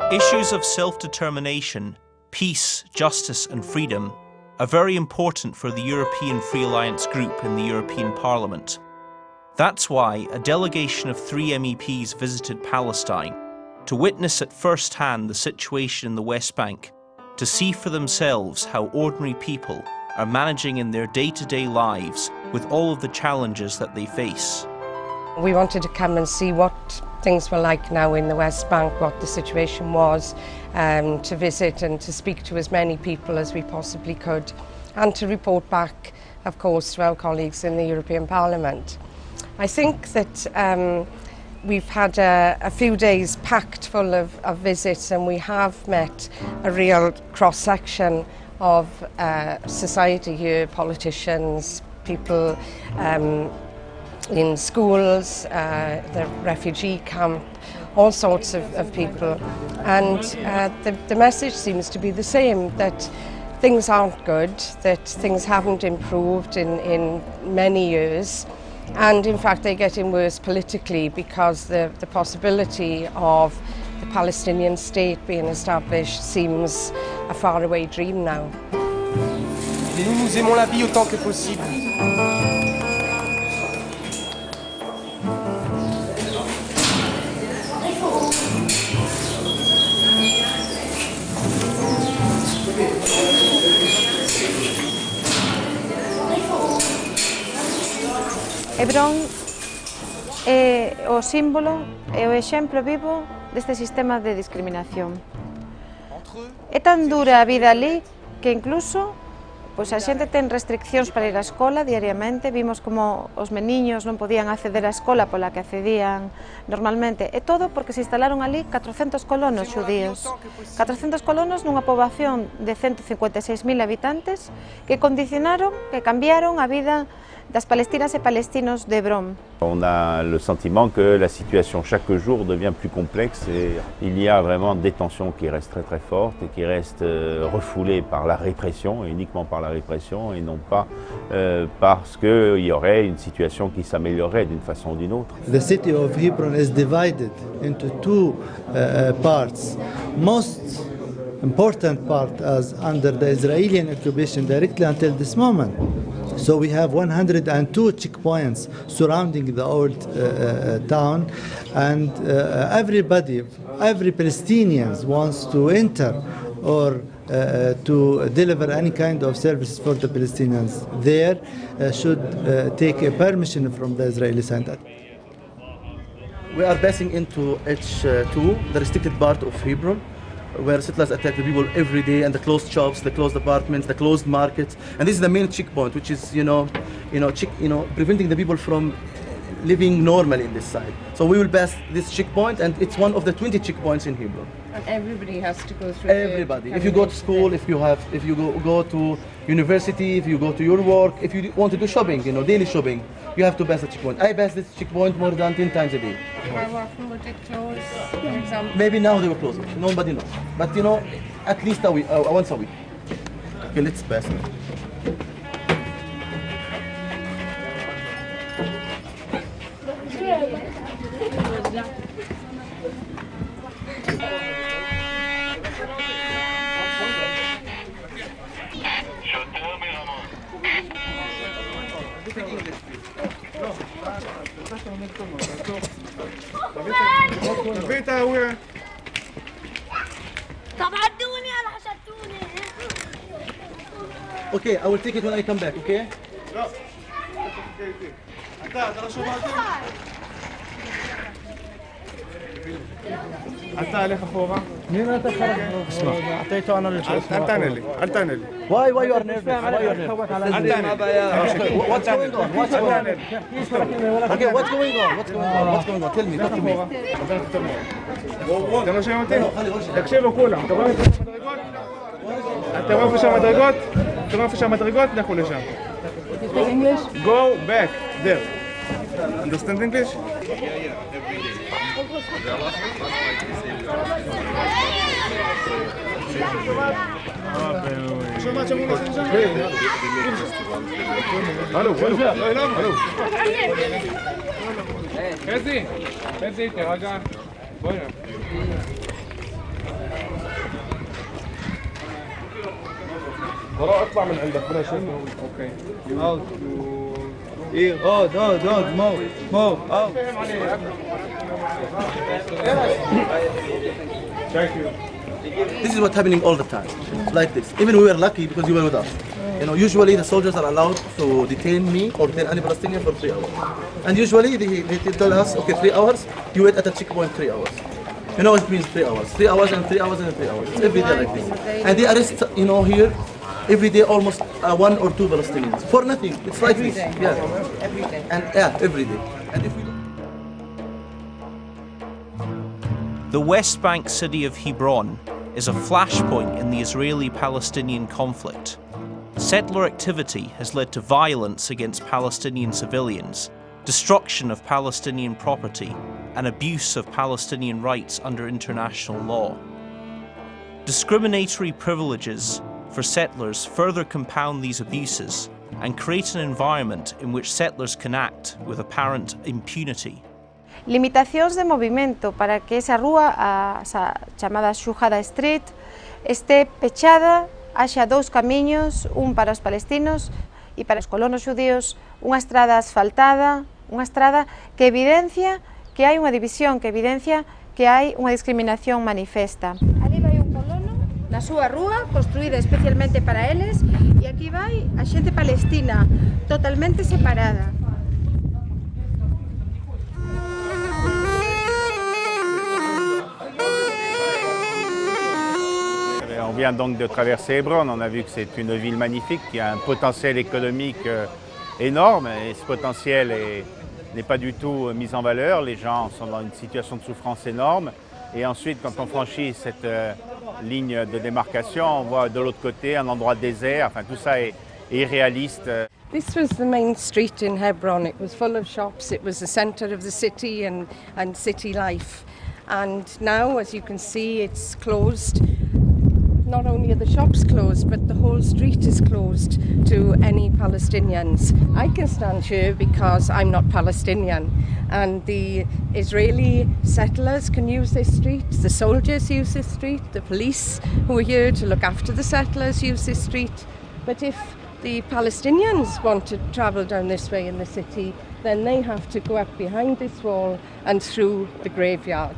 Issues of self-determination, peace, justice and freedom are very important for the European Free Alliance group in the European Parliament. That's why a delegation of 3 MEPs visited Palestine to witness at first hand the situation in the West Bank, to see for themselves how ordinary people are managing in their day-to-day lives with all of the challenges that they face. We wanted to come and see what things were like now in the West Bank, what the situation was, to visit and to speak to as many people as we possibly could, and to report back, of course, to our colleagues in the European Parliament. I think that we've had a few days packed full of visits, and we have met a real cross-section of society here, politicians, people in schools, the refugee camp, all sorts of people. And the message seems to be the same, that things aren't good, that things haven't improved in many years. And in fact, they're getting worse politically, because the possibility of the Palestinian state being established seems a faraway dream now. Et nous aimons la vie autant que possible. Hebrón é o símbolo e o exemplo vivo deste sistema de discriminación. É tan dura a vida ali que incluso pois a xente ten restriccións para ir á escola diariamente. Vimos como os meniños non podían acceder á escola pola que accedían normalmente. E todo porque se instalaron ali 400 colonos xudíos. 400 colonos nunha poboación de 156.000 habitantes que condicionaron, que cambiaron a vida das palestinas et palestinos d'Hébron. On a le sentiment que la situation chaque jour devient plus complexe et il y a vraiment des tensions qui restent très fortes et qui restent refoulées par la répression, et uniquement par la répression, et non pas parce qu'il y aurait une situation qui s'améliorerait d'une façon ou d'une autre. The city of Hebron is divided into two parts. Most important part as under the Israeli occupation directly until this moment. So we have 102 checkpoints surrounding the old town, and every Palestinian wants to enter or to deliver any kind of services for the Palestinians there should take a permission from the Israeli side. We are passing into H2, the restricted part of Hebron, where settlers attack the people every day, and the closed shops, the closed apartments, the closed markets, and this is the main checkpoint, which is preventing the people from living normally in this side. So we will pass this checkpoint, and it's one of the 20 checkpoints in Hebron. And everybody has to go through. Everybody. If you go to school, if you go to university, if you go to your work, if you want to do shopping, daily shopping, you have to pass the checkpoint. I pass this checkpoint more than 10 times a day. How often would it close, for example? Maybe now they will close it. Nobody knows. But at least a week, once a week. Okay, let's pass it. Okay, I will take it when I come back, okay? אתה הלך אחורה. מי נתן לך? اسمع. اعطيته انا للشخص. אל תענה לי, אל תענה לי. Why you are nervous? Why you are nervous? אל תענה לי. What's going on? What's going on? Okay, what's going on? What's going on? What's going on? Tell me, talk to me. אתם לא שומעים אותי? תקשיבו כולם, אתם רואים איפה שם מדרגות? אתם רואים איפה שם מדרגות? לכו לשם. Go back, there. Understand English? Hallo. חזי, תרגע. בואי. براء اطلع من عندك بلا شيء. اوكي. Out. Out, move, out. Thank you. This is what's happening all the time, like this. Even we were lucky because you were with us. You know, usually the soldiers are allowed to detain me or detain any Palestinian for 3 hours. And usually they tell us, okay, 3 hours, you wait at a checkpoint 3 hours. You know, it means 3 hours. 3 hours and 3 hours and 3 hours. It's every day like this. And they arrest, you know, here, every day almost 1 or 2 Palestinians. For nothing. It's like Every this. day. Yeah. Every day. And yeah, every day. And if we The West Bank city of Hebron is a flashpoint in the Israeli-Palestinian conflict. Settler activity has led to violence against Palestinian civilians, destruction of Palestinian property, and abuse of Palestinian rights under international law. Discriminatory privileges for settlers further compound these abuses and create an environment in which settlers can act with apparent impunity. Limitacións de movimento para que esa rúa, a chamada Shuhada Street, este pechada, haxa 2 camiños, un para os palestinos e para os colonos xudíos, unha estrada asfaltada, unha estrada que evidencia que hai unha división, que evidencia que hai unha discriminación manifesta. Ali vai un colono na súa rúa, construída especialmente para eles, e aquí vai a xente palestina, totalmente separada. On vient donc de traverser Hébron, on a vu que c'est une ville magnifique qui a un potentiel économique énorme et ce potentiel n'est pas du tout mis en valeur. Les gens sont dans une situation de souffrance énorme et ensuite quand on franchit cette ligne de démarcation, on voit de l'autre côté un endroit désert, enfin tout ça est irréaliste. This was the main street in Hebron. It was full of shops. It was the centre of the city and city life. And now, as you can see, it's closed. Not only are the shops closed, but the whole street is closed to any Palestinians. I can stand here because I'm not Palestinian, and the Israeli settlers can use this street, the soldiers use this street, the police who are here to look after the settlers use this street. But if the Palestinians want to travel down this way in the city, then they have to go up behind this wall and through the graveyard.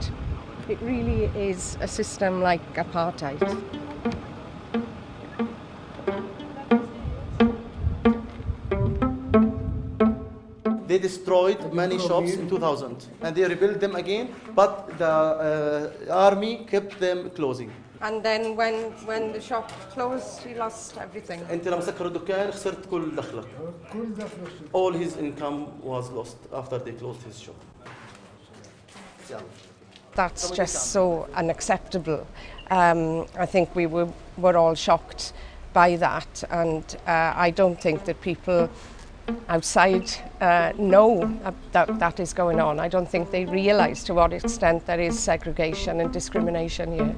It really is a system like apartheid. They destroyed many shops in 2000 and they rebuilt them again, but the army kept them closing. And then when the shop closed, he lost everything. انت لما سكروا الدكان خسرت كل دخلك. All his income was lost after they closed his shop. That's just so unacceptable. I think we were all shocked by that, and I don't think that people outside know that is going on. I don't think they realise to what extent there is segregation and discrimination here.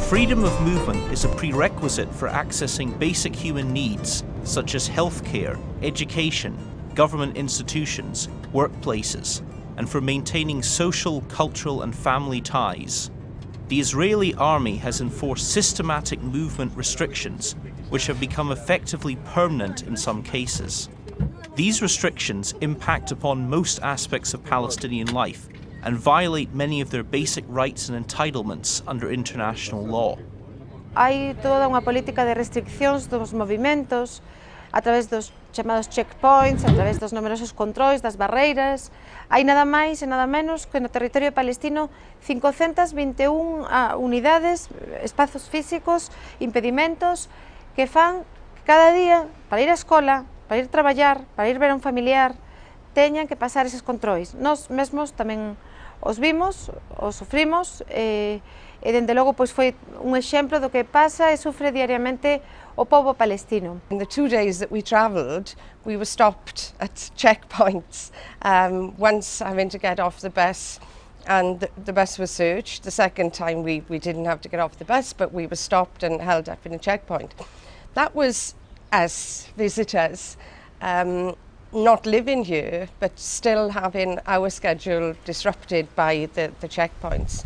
Freedom of movement is a prerequisite for accessing basic human needs such as healthcare, education, government institutions, workplaces, and for maintaining social, cultural, and family ties. The Israeli army has enforced systematic movement restrictions, which have become effectively permanent in some cases. These restrictions impact upon most aspects of Palestinian life and violate many of their basic rights and entitlements under international law. Hai toda unha política de restriccións dos movimentos a través dos chamados checkpoints, a través dos numerosos controis, das barreiras. Hai nada máis e nada menos que no territorio palestino 521 unidades, espazos físicos, impedimentos que fan que cada día, para ir á escola, para ir traballar, para ir ver a un familiar, teñan que pasar eses controis. Nós mesmos tamén os vimos, os sufrimos, e dende logo pois foi un exemplo do que pasa e sufre diariamente o povo palestino. In the 2 days that we travelled, we were stopped at checkpoints. Once having to get off the bus and the bus was searched. The second time we didn't have to get off the bus, but we were stopped and held up in a checkpoint. That was us, visitors, not living here, but still having our schedule disrupted by the checkpoints.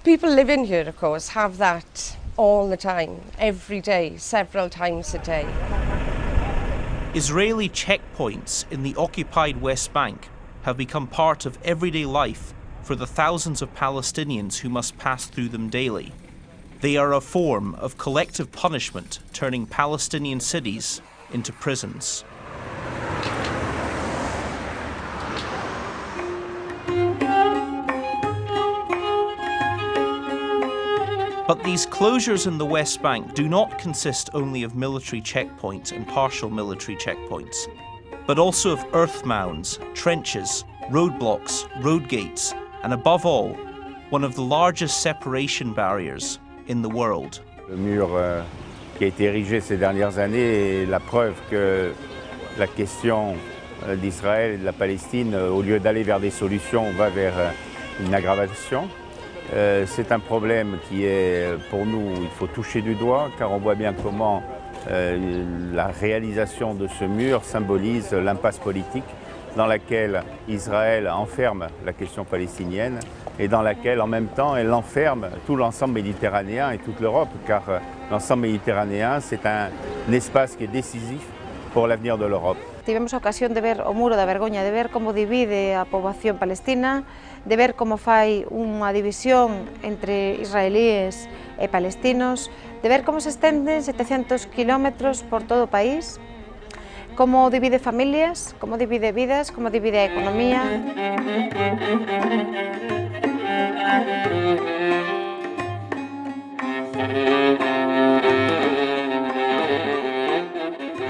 People living here, of course, have that all the time, every day, several times a day. Israeli checkpoints in the occupied West Bank have become part of everyday life for the thousands of Palestinians who must pass through them daily. They are a form of collective punishment, turning Palestinian cities into prisons. But these closures in the West Bank do not consist only of military checkpoints and partial military checkpoints, but also of earth mounds, trenches, roadblocks, road gates, and above all, one of the largest separation barriers in the world. Le mur qui a été érigé ces dernières années est la preuve que la question d'Israël et de la Palestine, au lieu d'aller vers des solutions, va vers une aggravation. C'est un problème qui est, pour nous, il faut toucher du doigt, car on voit bien comment la réalisation de ce mur symbolise l'impasse politique dans laquelle Israël enferme la question palestinienne et dans laquelle, en même temps, elle enferme tout l'ensemble méditerranéen et toute l'Europe, car l'ensemble méditerranéen, c'est un espace qui est décisif pour l'avenir de l'Europe. Tivemos a ocasión de ver o muro da vergoña, de ver como divide a poboación palestina, de ver como fai unha división entre israelíes e palestinos, de ver como se estenden 700 kilómetros por todo o país, como divide familias, como divide vidas, como divide a economía.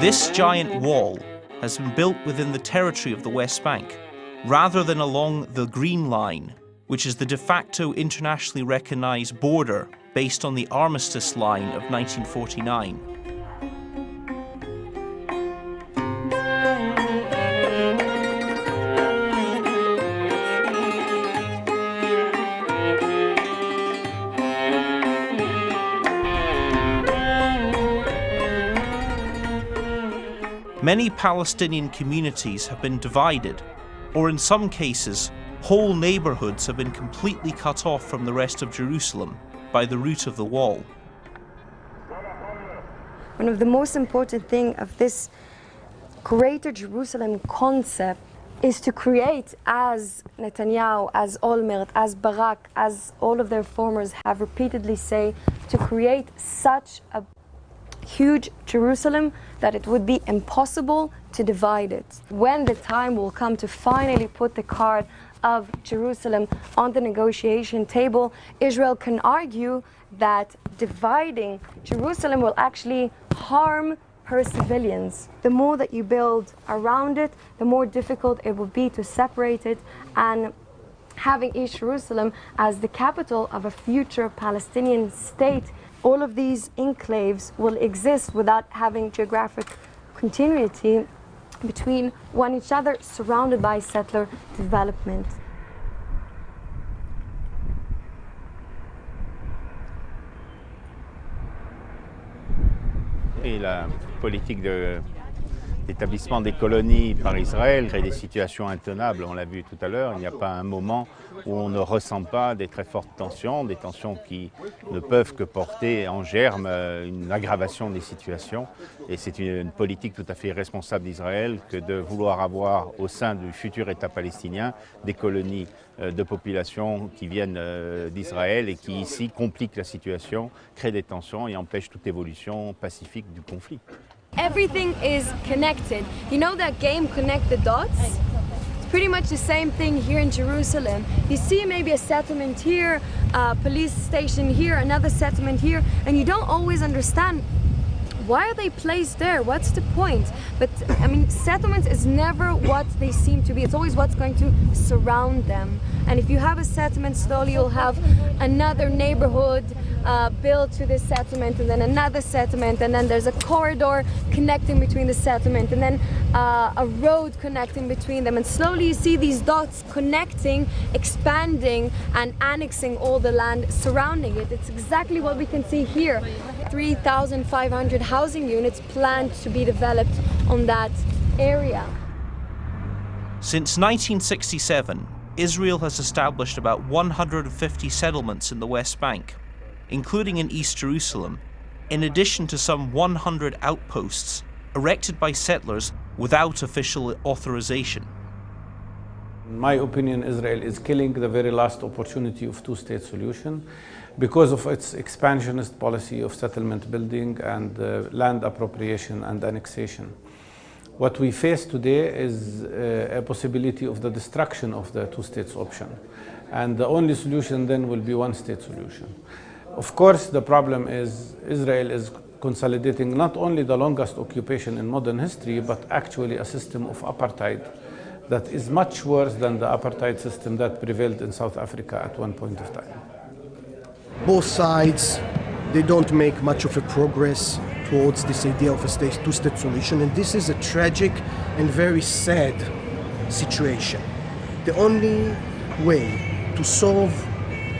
This giant wall has been built within the territory of the West Bank, rather than along the Green Line, which is the de facto internationally recognized border based on the Armistice Line of 1949. Many Palestinian communities have been divided, or in some cases, whole neighborhoods have been completely cut off from the rest of Jerusalem by the route of the wall. One of the most important things of this Greater Jerusalem concept is to create, as Netanyahu, as Olmert, as Barak, as all of their formers have repeatedly said, to create such a huge Jerusalem that it would be impossible to divide it. When the time will come to finally put the card of Jerusalem on the negotiation table, Israel can argue that dividing Jerusalem will actually harm her civilians. The more that you build around it, the more difficult it will be to separate it, and having East Jerusalem as the capital of a future Palestinian state, all of these enclaves will exist without having geographic continuity between one each other, surrounded by settler development. Et la politique d'établissement des colonies par Israël crée des situations intenables, on l'a vu tout à l'heure. Il n'y a pas un moment où on ne ressent pas des très fortes tensions, des tensions qui ne peuvent que porter en germe une aggravation des situations. Et c'est une politique tout à fait irresponsable d'Israël que de vouloir avoir au sein du futur État palestinien des colonies de population qui viennent d'Israël et qui ici compliquent la situation, créent des tensions et empêchent toute évolution pacifique du conflit. Everything is connected. You know that game Connect the Dots? It's pretty much the same thing here in Jerusalem. You see maybe a settlement here, a police station here, another settlement here, and you don't always understand why are they placed there? What's the point? But I mean, settlements is never what they seem to be. It's always what's going to surround them. And if you have a settlement, slowly you'll have another neighborhood built to this settlement, and then another settlement, and then there's a corridor connecting between the settlement, and then a road connecting between them. And slowly you see these dots connecting, expanding, and annexing all the land surrounding it. It's exactly what we can see here. 3,500 housing units planned to be developed on that area. Since 1967, Israel has established about 150 settlements in the West Bank, including in East Jerusalem, in addition to some 100 outposts erected by settlers without official authorization. In my opinion, Israel is killing the very last opportunity of two-state solution because of its expansionist policy of settlement building and land appropriation and annexation. What we face today is a possibility of the destruction of the two-states option. And the only solution then will be one-state solution. Of course, the problem is Israel is consolidating not only the longest occupation in modern history, but actually a system of apartheid that is much worse than the apartheid system that prevailed in South Africa at one point of time. Both sides, they don't make much of a progress towards this idea of a two-state solution, and this is a tragic and very sad situation. The only way to solve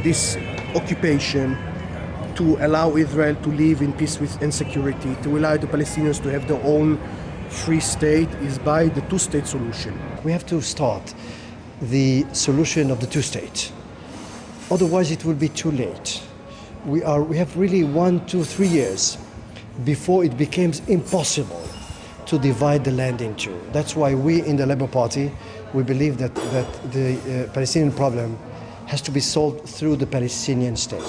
this occupation, to allow Israel to live in peace and security, to allow the Palestinians to have their own free state, is by the two-state solution. We have to start the solution of the two-state. Otherwise it will be too late. We have really 1, 2, 3 years before it becomes impossible to divide the land in two. That's why we in the Labour Party, we believe that the Palestinian problem has to be solved through the Palestinian state.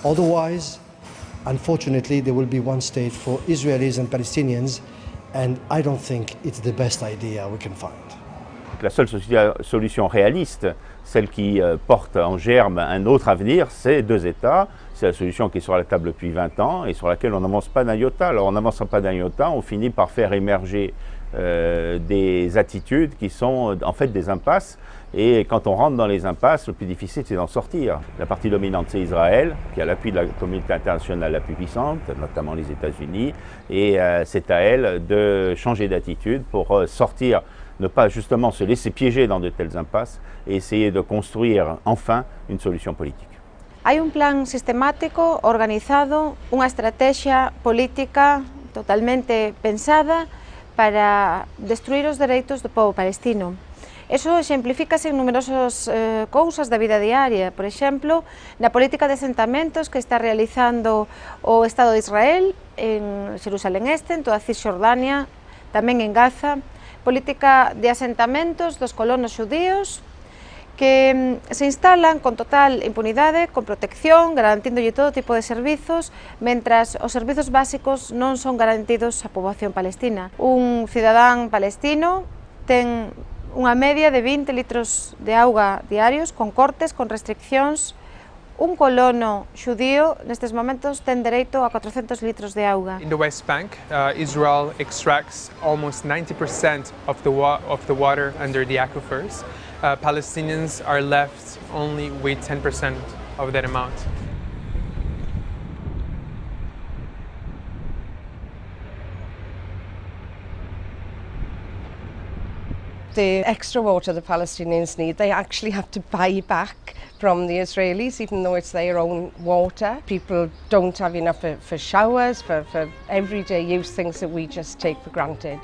Otherwise, unfortunately, there will be one state for Israelis and Palestinians, and I don't think it's the best idea we can find. La seule solution réaliste, celle qui porte en germe un autre avenir, c'est deux États. C'est la solution qui est sur la table depuis 20 ans et sur laquelle on n'avance pas d'un iota. Alors on n'avance pas d'un iota, on finit par faire émerger des attitudes qui sont en fait des impasses. Et quand on rentre dans les impasses, le plus difficile c'est d'en sortir. La partie dominante c'est Israël, qui a l'appui de la communauté internationale la plus puissante, notamment les États-Unis. Et c'est à elle de changer d'attitude pour sortir, ne pas justement se laisser piéger dans de telles impasses et essayer de construire enfin une solution politique. Hay un plan sistemático, organizado, una estrategia política totalmente pensada para destruir os dereitos do povo palestino. Eso exemplifícase en numerosas cousas da vida diaria. Por exemplo, na política de asentamentos que está realizando o Estado de Israel en Jerusalén Este, en toda Cisjordania, tamén en Gaza. Política de asentamentos dos colonos xudíos que se instalan con total impunidade, con protección, garantíndolle todo tipo de servizos, mentras os servizos básicos non son garantidos á poboación palestina. Un cidadán palestino ten unha media de 20 litros de auga diarios, con cortes, con restriccións. Un colono xudío nestes momentos ten dereito a 400 litros de auga. In the West Bank, Israel extracts almost 90% of the water under the aquifers. Palestinians are left only with 10% of that amount. The extra water the Palestinians need, they actually have to buy back from the Israelis, even though it's their own water. People don't have enough for showers, for everyday use, things that we just take for granted.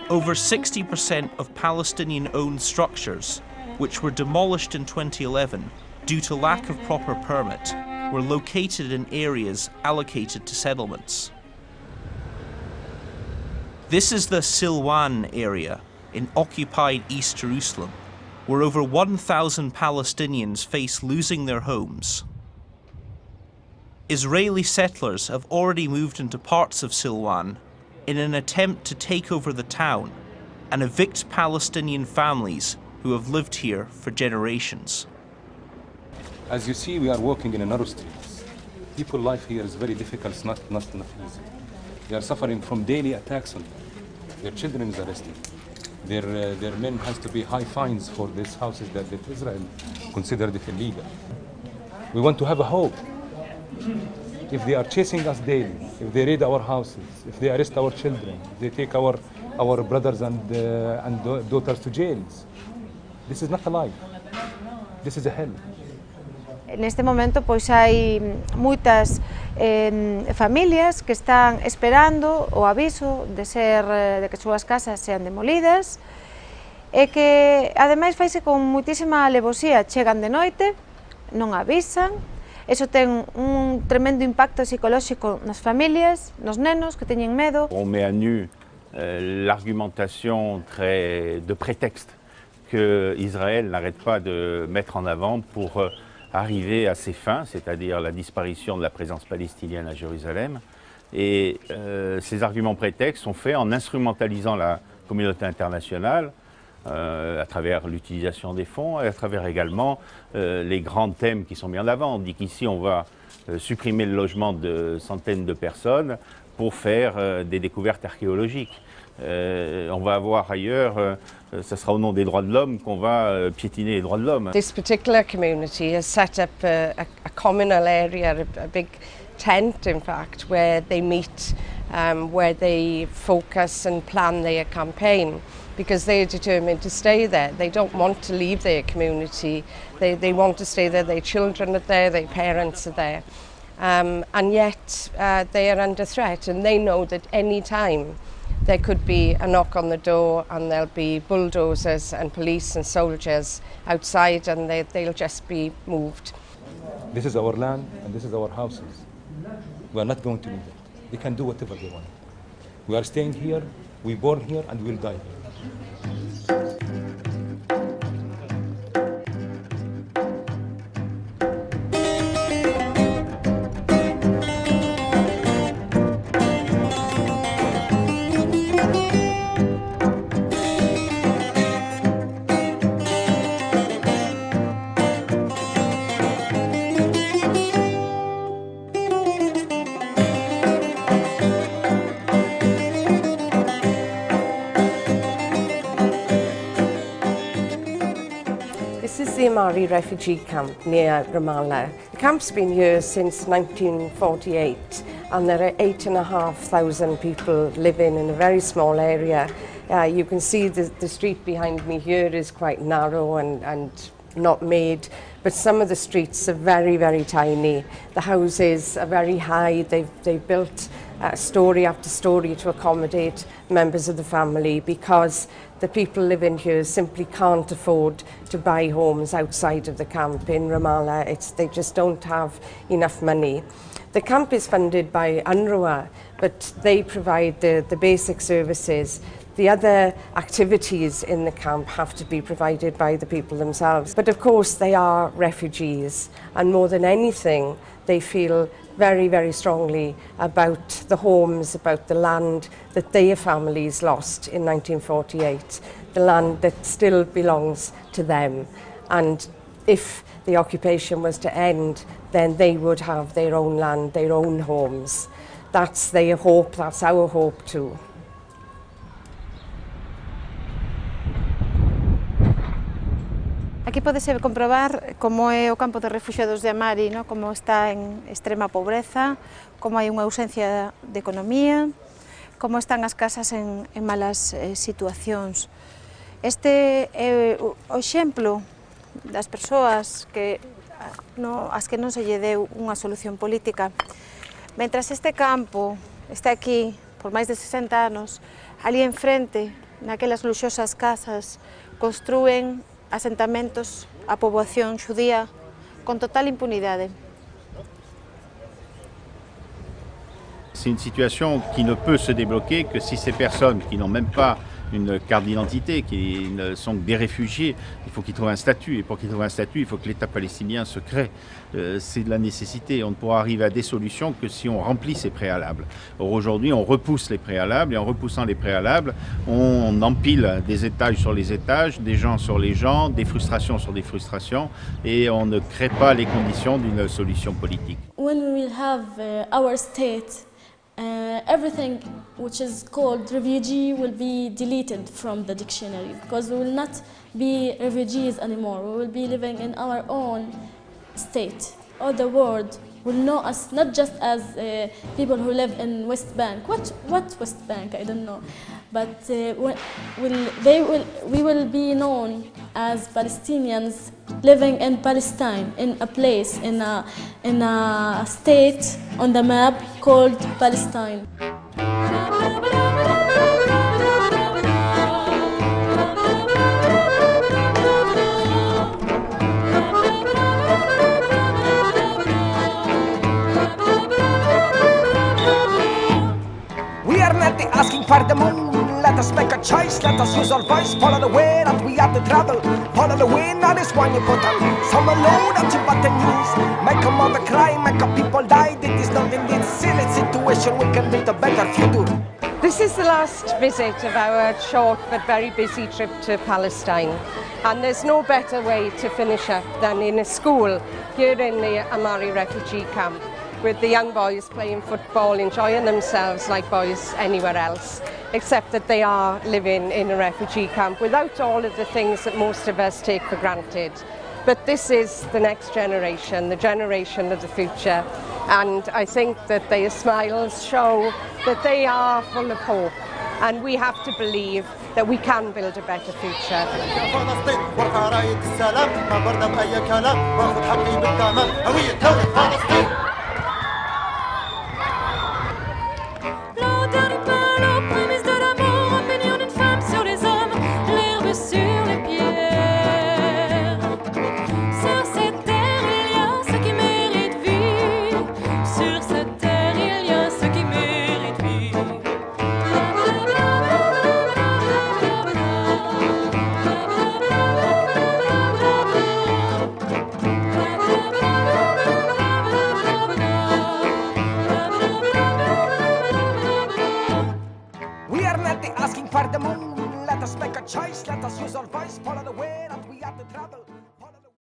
Over 60% of Palestinian-owned structures, which were demolished in 2011 due to lack of proper permit, were located in areas allocated to settlements. This is the Silwan area in occupied East Jerusalem, where over 1,000 Palestinians face losing their homes. Israeli settlers have already moved into parts of Silwan, in an attempt to take over the town and evict Palestinian families who have lived here for generations. As you see, we are walking in a narrow streets. People's life here is very difficult, it's not easy. They are suffering from daily attacks on them. Their children is arrested. Their men has to pay high fines for these houses that Israel considered it illegal. We want to have a hope. If they are chasing us daily, if they raid our houses, if they arrest our children, they take our brothers and daughters to jails. This is not a life. This is a hell. Neste momento pois hai moitas familias que están esperando o aviso de que súas casas sean demolidas e que ademais faise con moitísima alevosía, chegan de noite, non avisan, eso ten un tremendo impacto psicolóxico nas familias, nos nenos que teñen medo. On met à nu l'argumentation de prétexte que Israël n'arrête pas de mettre en avant pour arriver à ses fins, c'est-à-dire la disparition de la présence palestinienne à Jérusalem. Et ces arguments prétextes sont faits en instrumentalisant la communauté internationale à travers l'utilisation des fonds et à travers également les grands thèmes qui sont mis en avant. On dit qu'ici on va supprimer le logement de centaines de personnes pour faire des découvertes archéologiques. On va avoir ailleurs, ce sera au nom des droits de l'homme qu'on va piétiner les droits de l'homme. This particular community has set up a communal area, a big tent in fact, where they meet, where they focus and plan their campaign, because they are determined to stay there. They don't want to leave their community. They want to stay there. Their children are there, their parents are there. And yet they are under threat, and they know that any time there could be a knock on the door and there'll be bulldozers and police and soldiers outside, and they'll just be moved. This is our land and this is our houses. We are not going to leave it. They can do whatever they want. We are staying here, we born here, and we'll die here. This is the Amari refugee camp near Ramallah. The camp's been here since 1948, and there are 8,500 people living in a very small area. You can see the street behind me here is quite narrow and not made, but some of the streets are very, very tiny. The houses are very high. They've built story after story to accommodate members of the family, because the people living here simply can't afford to buy homes outside of the camp in Ramallah. They just don't have enough money. The camp is funded by UNRWA, but they provide the basic services. The other activities in the camp have to be provided by the people themselves. But of course they are refugees, and more than anything they feel very, very strongly about the homes, about the land that their families lost in 1948, the land that still belongs to them. And if the occupation was to end, then they would have their own land, their own homes. That's their hope, that's our hope too. Aquí podese comprobar como é o campo de refugiados de Amari, ¿no? Como está en extrema pobreza, como hai unha ausencia de economía, como están as casas en malas situacións. Este é o exemplo das persoas as que non se lle deu unha solución política. Mentras este campo está aquí por máis de 60 anos, ali enfrente, naquelas luxosas casas, construen asentamentos a poboación xudía con total impunidade. C'est une situation qui ne peut se débloquer que si ces personnes qui n'ont même pas une carte d'identité, qui ne sont que des réfugiés. Il faut qu'ils trouvent un statut. Et pour qu'ils trouvent un statut, il faut que l'État palestinien se crée. C'est de la nécessité. On ne pourra arriver à des solutions que si on remplit ces préalables. Or, aujourd'hui, on repousse les préalables. Et en repoussant les préalables, on empile des étages sur les étages, des gens sur les gens, des frustrations sur des frustrations. Et on ne crée pas les conditions d'une solution politique. When we will have our state, everything which is called refugee will be deleted from the dictionary, because we will not be refugees anymore. We will be living in our own state. All the world will know us not just as people who live in West Bank. What West Bank? I don't know. But we will be known as Palestinians living in Palestine, in a place, in a state on the map called Palestine. We are not asking for the moon. Let us make a choice, let us use our voice. Follow the way that we have to travel. Follow the way, not this one you put on. Some alone that you but the news. Make a mother cry, make a people die. It is not in this silly situation we can build a better future. This is the last visit of our short but very busy trip to Palestine. And there's no better way to finish up than in a school here in the Amari refugee camp, with the young boys playing football, enjoying themselves like boys anywhere else, except that they are living in a refugee camp without all of the things that most of us take for granted. But this is the next generation, the generation of the future, and I think that their smiles show that they are full of hope, and we have to believe that we can build a better future. Asking for the moon, let us make a choice, let us use our voice, follow the way that we have to travel.